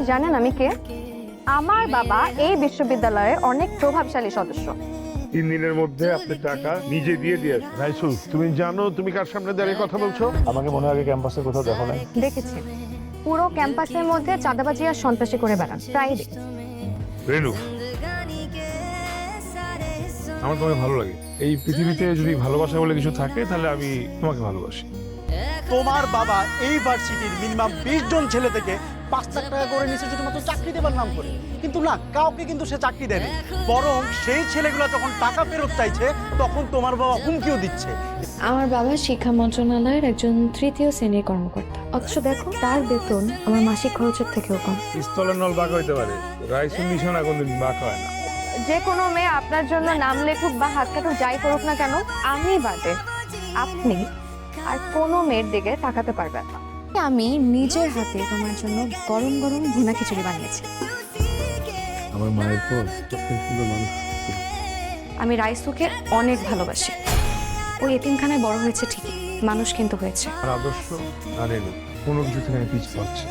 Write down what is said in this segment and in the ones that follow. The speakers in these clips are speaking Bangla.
জানেন আমি কে? আমার বাবা এই বিশ্ববিদ্যালয়ের অনেক প্রভাবশালী সদস্য। 3 দিনের মধ্যে আপনি টাকা নিজে দিয়ে দিয়েছেন। রাইসু, তুমি জানো তুমি কার সামনে দাঁড়িয়ে কথা বলছো? আমাকে মনে হয় আগে ক্যাম্পাসে কোথাও দেখো নাই। দেখেছি, পুরো ক্যাম্পাসের মধ্যে চাঁদাবাজি আর সন্ত্রাসী করে বেড়ান, প্রায় দেখেছি। রেনু, আমার তোমাকে ভালো লাগে। এই পৃথিবীতে যদি ভালোবাসা বলে কিছু থাকে তাহলে আমি তোমাকে ভালোবাসি। তোমার বাবা এই ভার্সিটির মিনিমাম 20 জন ছেলে থেকে 5 লাখ টাকা করে নিচে শুধুমাত্র চাকরি দেবার নাম করে, কিন্তু না, কাউকে কিন্তু সে চাকরি দেয়নি। বরং সেই ছেলেগুলো যখন টাকা ফেরত চাইছে তখন তোমার বাবা হুমকিও দিচ্ছে। আমার বাবা শিক্ষা মন্ত্রণালয়ের একজন 3য় শ্রেণীর কর্মকর্তা, অথচ দেখো তার বেতন আমার মাসিক খরচের থেকেও কম। স্থলের নল বাঁকা হইতে পারে, রাইসুর নিশানা কোনদিন বাঁকা হয় না। যে কোনো মেয়ে আপনার জন্য নাম লেখুক বা হাত কাটুক, যাই করুক না কেন, আমি বাদে আপনি আর কোনো মেয়ের দিকে তাকাতে পারবেন না। আমি নিজের হাতে তোমার জন্য গরম গরম ভুনা খিচুড়ি বানিয়েছি। আমার মায়ের পর সবথেকে সুন্দর মানুষ। আমি রাইসুকে অনেক ভালোবাসি। ওই এতিমখানায় বড় হয়েছে ঠিকই, মানুষ কিন্তু হয়েছে। আর আদর্শ আর রেনু কোনো কিছু থেকে পিছ পাচ্ছে।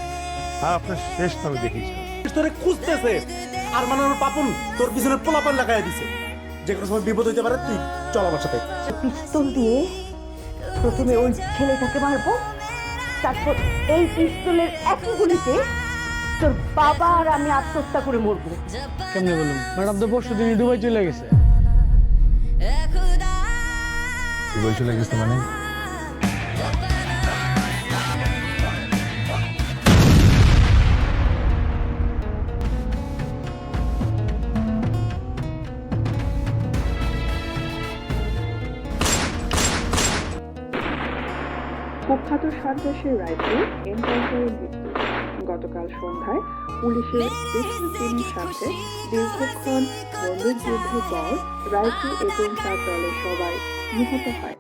আর আপনার শেষ আমি দেখেছি তোরে খুঁজতেছে, আর মানানোর পাপন তোর পিছনে পোলাপান লাগাই দিছে। যে কোনো সময় বিপদ হইতে পারে, তুই চল আমার সাথে। পিস্তল দিয়ে প্রথমে ওই ছেলেটাকে মারবো, তারপর এই পিস্তলের একই গুলিতে তোর বাবা আর আমি আত্মহত্যা করে মরবো। কেমনে বলুন ম্যাডাম, তো পরশু দিনই দুবাই চলে গেছে। দুবাই চলে গেছে মানে? কুখ্যাত সন্ত্রাসী রাইফেল এনকাউন্টারে মৃত্যু। গতকাল সন্ধ্যায় পুলিশের স্পেশাল টিমের সাথে দীর্ঘক্ষণ বন্দুকযুদ্ধের পর রাইফেল এবং তার দলের সবাই নিহত হয়।